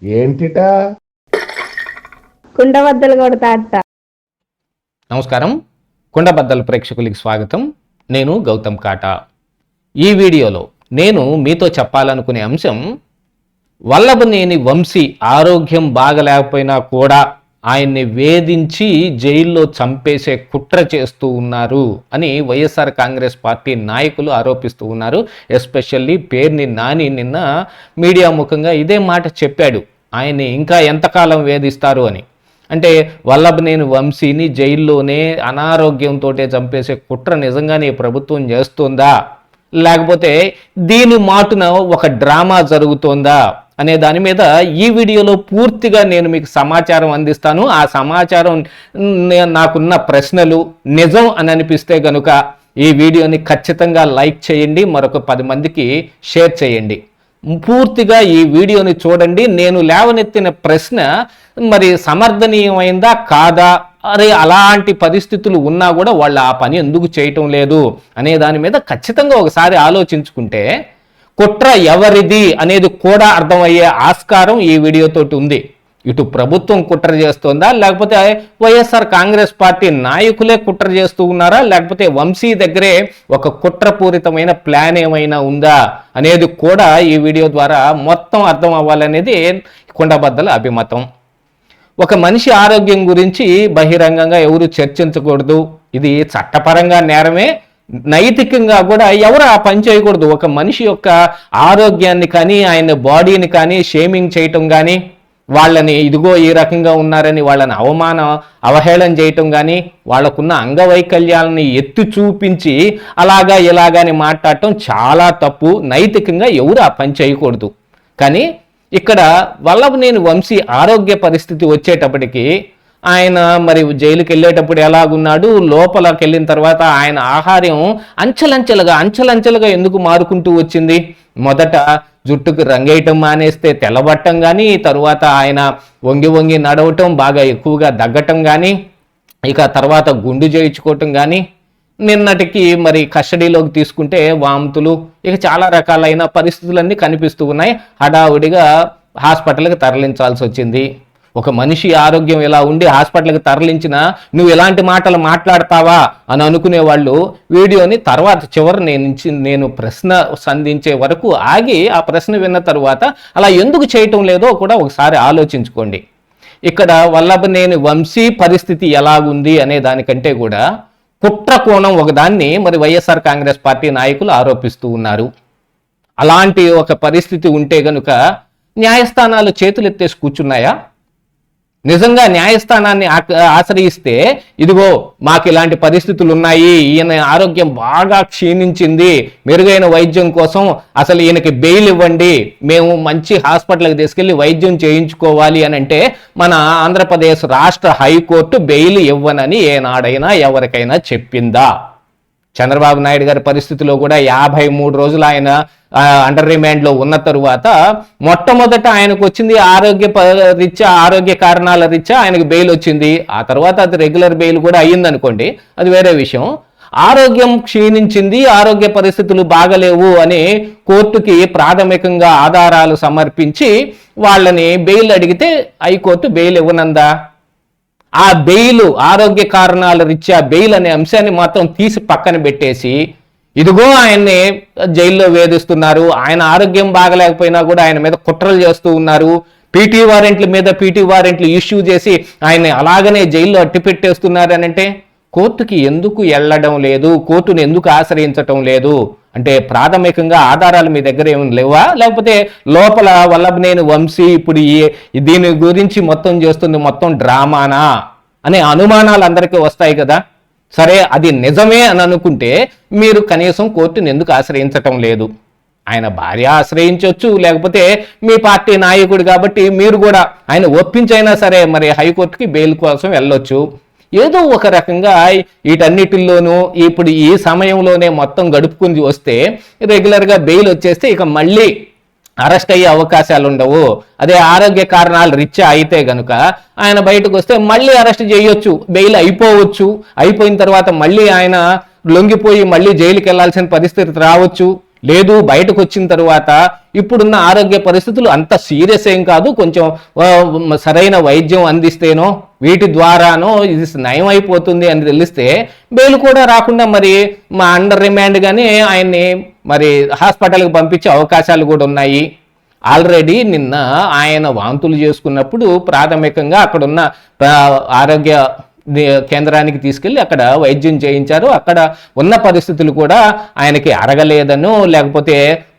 ఏంటిటా కుండబద్దలు కొడతా అత్త. నమస్కారం, కుండబద్దల ప్రేక్షకులకి స్వాగతం. నేను గౌతమ్ కాటా. ఈ వీడియోలో నేను మీతో చెప్పాలనుకునే అంశం, వల్లభనేని వంశీ ఆరోగ్యం బాగలేకపోయినా కూడా ఆయన్ని వేధించి జైల్లో చంపేసే కుట్ర చేస్తూ ఉన్నారు అని వైఎస్ఆర్ కాంగ్రెస్ పార్టీ నాయకులు ఆరోపిస్తూ ఉన్నారు. ఎస్పెషల్లీ పేర్ని నాని నిన్న మీడియా ముఖంగా ఇదే మాట చెప్పాడు, ఆయన్ని ఇంకా ఎంతకాలం వేధిస్తారు అని. అంటే వల్లభనేని వంశీని జైల్లోనే అనారోగ్యంతో చంపేసే కుట్ర నిజంగానే ప్రభుత్వం చేస్తుందా, లేకపోతే దీని మాటున ఒక డ్రామా జరుగుతోందా అనే దాని మీద ఈ వీడియోలో పూర్తిగా నేను మీకు సమాచారం అందిస్తాను. ఆ సమాచారం నాకున్న ప్రశ్నలు నిజం అని అనిపిస్తే గనుక ఈ వీడియోని ఖచ్చితంగా లైక్ చేయండి, మరొక 10 మందికి షేర్ చేయండి. పూర్తిగా ఈ వీడియోని చూడండి. నేను లేవనెత్తిన ప్రశ్న మరి సమర్థనీయమైందా కాదా, అరే అలాంటి పరిస్థితులు ఉన్నా కూడా వాళ్ళు ఆ పని ఎందుకు చేయటం లేదు అనే దాని మీద ఖచ్చితంగా ఒకసారి ఆలోచించుకుంటే కుట్ర ఎవరిది అనేది కూడా అర్థమయ్యే ఆస్కారం ఈ వీడియోతోటి ఉంది. ఇటు ప్రభుత్వం కుట్ర చేస్తుందా, లేకపోతే వైఎస్ఆర్ కాంగ్రెస్ పార్టీ నాయకులే కుట్ర చేస్తూ ఉన్నారా, లేకపోతే వంశీ దగ్గరే ఒక కుట్రపూరితమైన ప్లాన్ ఏమైనా ఉందా అనేది కూడా ఈ వీడియో ద్వారా మొత్తం అర్థం అవ్వాలనేది కుండబద్దల అభిమతం. ఒక మనిషి ఆరోగ్యం గురించి బహిరంగంగా ఎవరు చర్చించకూడదు, ఇది చట్టపరంగా నేరమే, నైతికంగా కూడా ఎవరు ఆ పని చేయకూడదు. ఒక మనిషి యొక్క ఆరోగ్యాన్ని కానీ ఆయన బాడీని కానీ షేమింగ్ చేయటం కానీ, వాళ్ళని ఇదిగో ఈ రకంగా ఉన్నారని వాళ్ళని అవహేళన చేయటం కానీ, వాళ్ళకున్న అంగవైకల్యాలని ఎత్తి చూపించి అలాగా ఇలాగాని మాట్లాడటం చాలా తప్పు. నైతికంగా ఎవరు ఆ పని చేయకూడదు. కానీ ఇక్కడ వల్లభనేని వంశీ ఆరోగ్య పరిస్థితి వచ్చేటప్పటికి ఆయన మరి జైలుకి వెళ్ళేటప్పుడు ఎలాగున్నాడు, లోపలికి వెళ్ళిన తర్వాత ఆయన ఆహార్యం అంచెలంచెలుగా ఎందుకు మారుకుంటూ వచ్చింది. మొదట జుట్టుకు రంగేయటం మానేస్తే తెల్లబట్టం కానీ, తరువాత ఆయన వంగి నడవటం, బాగా ఎక్కువగా దగ్గటం కానీ, ఇక తర్వాత గుండు చేయించుకోవటం కానీ, నిన్నటికి మరి కస్టడీలోకి తీసుకుంటే వాంతులు, ఇక చాలా రకాలైన పరిస్థితులన్నీ కనిపిస్తూ ఉన్నాయి. హడావుడిగా హాస్పిటల్కి తరలించాల్సి వచ్చింది. ఒక మనిషి ఆరోగ్యం ఇలా ఉండి హాస్పిటల్కి తరలించినా నువ్వు ఎలాంటి మాటలు మాట్లాడతావా అని అనుకునే వాళ్ళు వీడియోని తర్వాత చివరి నేను ప్రశ్న సంధించే వరకు ఆగి ఆ ప్రశ్న విన్న తరువాత అలా ఎందుకు చేయటం లేదో కూడా ఒకసారి ఆలోచించుకోండి. ఇక్కడ వల్లభనేని వంశీ పరిస్థితి ఎలాగుంది అనే దానికంటే కూడా కుట్ర కోణం ఒకదాన్ని మరి వైఎస్ఆర్ కాంగ్రెస్ పార్టీ నాయకులు ఆరోపిస్తూ ఉన్నారు. అలాంటి ఒక పరిస్థితి ఉంటే గనుక న్యాయస్థానాలు చేతులెత్తేసి కూర్చున్నాయా? నిజంగా న్యాయస్థానాన్ని ఆశ్రయిస్తే ఇదిగో మాకు ఇలాంటి పరిస్థితులు ఉన్నాయి, ఈయన ఆరోగ్యం బాగా క్షీణించింది, మెరుగైన వైద్యం కోసం అసలు ఈయనకి బెయిల్ ఇవ్వండి, మేము మంచి హాస్పిటల్కి తీసుకెళ్లి వైద్యం చేయించుకోవాలి అని అంటే మన ఆంధ్రప్రదేశ్ రాష్ట్ర హైకోర్టు బెయిల్ ఇవ్వనని ఏనాడైనా ఎవరికైనా చెప్పిందా? చంద్రబాబు నాయుడు గారి పరిస్థితిలో కూడా 53 రోజులు ఆయన అండర్ రిమాండ్లో ఉన్న తరువాత మొట్టమొదట ఆయనకు వచ్చింది ఆరోగ్య కారణాల రీత్యా ఆయనకు బెయిల్ వచ్చింది. ఆ తర్వాత అది రెగ్యులర్ బెయిల్ కూడా అయ్యిందనుకోండి, అది వేరే విషయం. ఆరోగ్యం క్షీణించింది, ఆరోగ్య పరిస్థితులు బాగలేవు అని కోర్టుకి ప్రాథమికంగా ఆధారాలు సమర్పించి వాళ్ళని బెయిల్ అడిగితే హైకోర్టు బెయిల్ ఇవ్వనందా? ఆ బెయిల్ ఆరోగ్య కారణాల రీత్యా బెయిల్ అనే అంశాన్ని మాత్రం తీసి పక్కన పెట్టేసి ఇదిగో ఆయన్ని జైల్లో వేధిస్తున్నారు, ఆయన ఆరోగ్యం బాగలేకపోయినా కూడా ఆయన మీద కుట్రలు చేస్తూ ఉన్నారు, పీటీ వారెంట్లు ఇష్యూ చేసి ఆయన్ని అలాగనే జైల్లో అట్టిపెట్టేస్తున్నారు అని అంటే కోర్టుకి ఎందుకు వెళ్ళడం లేదు, కోర్టును ఎందుకు ఆశ్రయించటం లేదు? అంటే ప్రాథమికంగా ఆధారాలు మీ దగ్గర ఏమైనా లేవా, లేకపోతే లోపల వల్లభనేని వంశీ ఇప్పుడు దీని గురించి మొత్తం చేస్తుంది మొత్తం డ్రామానా అనే అనుమానాలు అందరికీ వస్తాయి కదా. సరే, అది నిజమే అని అనుకుంటే మీరు కనీసం కోర్టును ఎందుకు ఆశ్రయించటం లేదు? ఆయన భార్య ఆశ్రయించవచ్చు, లేకపోతే మీ పార్టీ నాయకుడు కాబట్టి మీరు కూడా ఆయన ఒప్పించైనా సరే మరి హైకోర్టుకి బెయిల్ కోసం వెళ్ళొచ్చు. ఏదో ఒక రకంగా వీటన్నిటిల్లోనూ ఇప్పుడు ఈ సమయంలోనే మొత్తం గడుపుకుని వస్తే రెగ్యులర్గా బెయిల్ వచ్చేస్తే ఇక మళ్ళీ అరెస్ట్ అయ్యే అవకాశాలు ఉండవు. అదే ఆరోగ్య కారణాలు రీత్యా అయితే గనుక ఆయన బయటకు వస్తే మళ్ళీ అరెస్ట్ చేయొచ్చు, బెయిల్ అయిపోవచ్చు, అయిపోయిన తర్వాత మళ్ళీ ఆయన లొంగిపోయి మళ్ళీ జైలుకి వెళ్లాల్సిన పరిస్థితి రావచ్చు. లేదు బయటకు వచ్చిన తర్వాత ఇప్పుడున్న ఆరోగ్య పరిస్థితులు అంత సీరియస్ ఏం కాదు, కొంచెం సరైన వైద్యం అందిస్తేనో వీటి ద్వారానో ఇది నయం అయిపోతుంది అని తెలిస్తే బెయిల్ కూడా రాకుండా మరి మా అండర్ రిమాండ్ గానీ ఆయన్ని మరి హాస్పిటల్కి పంపించే అవకాశాలు కూడా ఉన్నాయి. ఆల్రెడీ నిన్న ఆయన వాంతులు చేసుకున్నప్పుడు ప్రాథమికంగా అక్కడున్న ఆరోగ్య కేంద్రానికి తీసుకెళ్లి అక్కడ వైద్యం చేయించారు. అక్కడ ఉన్న పరిస్థితులు కూడా ఆయనకి అరగలేదనో లేకపోతే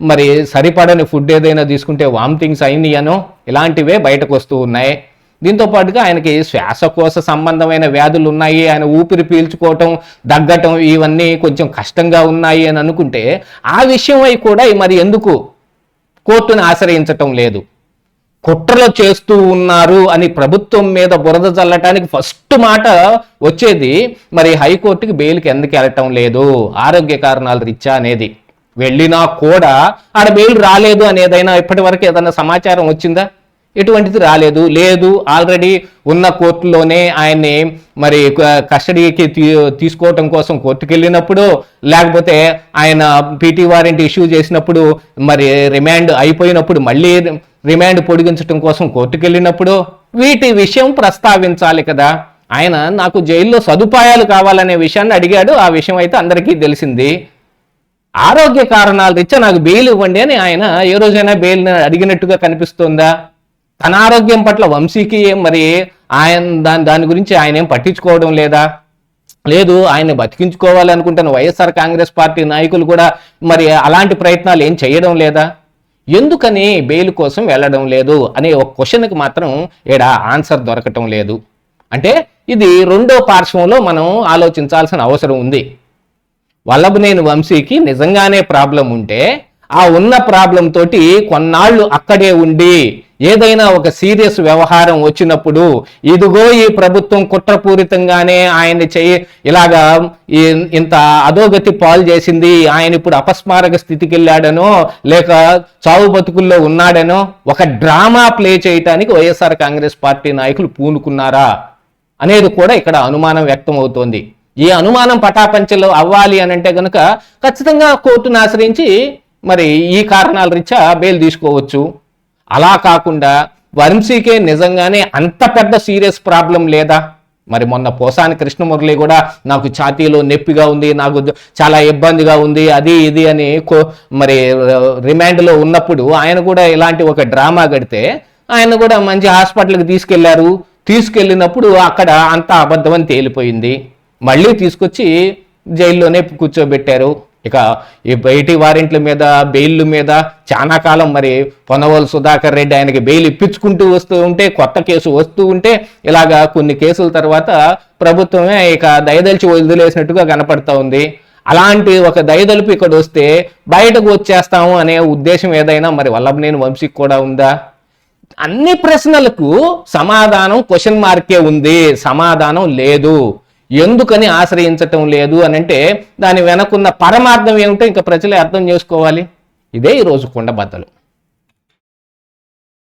మరి సరిపడని ఫుడ్ ఏదైనా తీసుకుంటే వామిటింగ్స్ అయినాయనో ఇలాంటివే బయటకు వస్తూ ఉన్నాయి. దీంతో పాటుగా ఆయనకి శ్వాసకోశ సంబంధమైన వ్యాధులు ఉన్నాయి, ఆయన ఊపిరి పీల్చుకోవటం దగ్గటం ఇవన్నీ కొంచెం కష్టంగా ఉన్నాయి అని అనుకుంటే ఆ విషయమై కూడా మరి ఎందుకు కోర్టును ఆశ్రయించటం లేదు? కుట్రలు చేస్తూ ఉన్నారు అని ప్రభుత్వం మీద బురద చల్లటానికి ఫస్ట్ మాట వచ్చేది మరి హైకోర్టుకి బెయిల్కి ఎందుకు వెళ్ళటం లేదు, ఆరోగ్య కారణాల రీత్యా అనేది. వెళ్ళినా కూడా ఆడ బెయిల్ రాలేదు అనేదైనా ఇప్పటి వరకు ఏదైనా సమాచారం వచ్చిందా? ఎటువంటిది రాలేదు. లేదు, ఆల్రెడీ ఉన్న కోర్టులోనే ఆయన్ని మరి కస్టడీకి తీసుకోవటం కోసం కోర్టుకు వెళ్ళినప్పుడు, లేకపోతే ఆయన పీటీ వారెంట్ ఇష్యూ చేసినప్పుడు మరి రిమాండ్ అయిపోయినప్పుడు మళ్ళీ రిమాండ్ పొడిగించడం కోసం కోర్టుకు వెళ్ళినప్పుడు వీటి విషయం ప్రస్తావించాలి కదా. ఆయన నాకు జైల్లో సదుపాయాలు కావాలనే విషయాన్ని అడిగాడు. ఆ విషయం అయితే అందరికీ తెలిసింది. ఆరోగ్య కారణాల రీత్యా నాకు బెయిల్ ఇవ్వండి అని ఆయన ఏ రోజైనా బెయిల్ అడిగినట్టుగా కనిపిస్తుందా? తన ఆరోగ్యం పట్ల వంశీకి మరి ఆయన దాని గురించి ఆయన ఏం పట్టించుకోవడం లేదా? లేదు, ఆయన బతికించుకోవాలనుకుంటున్న వైఎస్ఆర్ కాంగ్రెస్ పార్టీ నాయకులు కూడా మరి అలాంటి ప్రయత్నాలు ఏం చేయడం లేదా? ఎందుకని బెయిల్ కోసం వెళ్ళడం లేదు అనే ఒక క్వశ్చన్కి మాత్రం ఈడ ఆన్సర్ దొరకటం లేదు. అంటే ఇది రెండో పార్శ్వంలో మనం ఆలోచించాల్సిన అవసరం ఉంది. వల్లభనేని వంశీకి నిజంగానే ప్రాబ్లం ఉంటే ఆ ఉన్న ప్రాబ్లం తోటి కొన్నాళ్ళు అక్కడే ఉండి ఏదైనా ఒక సీరియస్ వ్యవహారం వచ్చినప్పుడు ఇదిగో ఈ ప్రభుత్వం కుట్రపూరితంగానే ఆయన్ని ఇలాగా ఇంత అధోగతి పాలు చేసింది, ఆయన ఇప్పుడు అపస్మారక స్థితికి వెళ్ళాడనో లేక చావు బతుకుల్లో ఉన్నాడనో ఒక డ్రామా ప్లే చేయటానికి వైఎస్ఆర్ కాంగ్రెస్ పార్టీ నాయకులు పూనుకున్నారా అనేది కూడా ఇక్కడ అనుమానం వ్యక్తం అవుతోంది. ఈ అనుమానం పటాపంచలు అవ్వాలి అని అంటే కనుక ఖచ్చితంగా కోర్టును ఆశ్రయించి మరి ఈ కారణాల రీత్యా బెయిల్ తీసుకోవచ్చు. అలా కాకుండా వంశీకే నిజంగానే అంత పెద్ద సీరియస్ ప్రాబ్లం లేదా? మరి మొన్న పోసాని కృష్ణమురళి కూడా నాకు ఛాతీలో నొప్పిగా ఉంది, నాకు చాలా ఇబ్బందిగా ఉంది, అది ఇది అని మరి రిమాండ్లో ఉన్నప్పుడు ఆయన కూడా ఇలాంటి ఒక డ్రామా గడితే ఆయన కూడా మంచి హాస్పిటల్కి తీసుకెళ్ళినప్పుడు అక్కడ అంతా అబద్ధం అని తేలిపోయింది. మళ్ళీ తీసుకొచ్చి జైల్లోనే కూర్చోబెట్టారు. ఇక ఈ బయటి వారెంట్ల మీద బెయిల్ మీద చాలా కాలం మరి పొన్నవోలు సుధాకర్ రెడ్డి ఆయనకి బెయిల్ ఇప్పించుకుంటూ వస్తూ ఉంటే కొత్త కేసు వస్తూ ఉంటే ఇలాగా కొన్ని కేసుల తర్వాత ప్రభుత్వమే ఇక దయదలిచి వదిలేసినట్టుగా కనపడతా ఉంది. అలాంటి ఒక దయదలుపు ఇక్కడ వస్తే బయటకు వచ్చేస్తాము అనే ఉద్దేశం ఏదైనా మరి వల్లభనేని వంశీకి కూడా ఉందా? అన్ని ప్రశ్నలకు సమాధానం క్వశ్చన్ మార్కే ఉంది, సమాధానం లేదు. ఎందుకని ఆశ్రయించటం లేదు అని అంటే దాని వెనకున్న పరమార్థం ఏమిటో ఇంకా ప్రజలే అర్థం చేసుకోవాలి. ఇదే ఈరోజు కుండబద్దలు.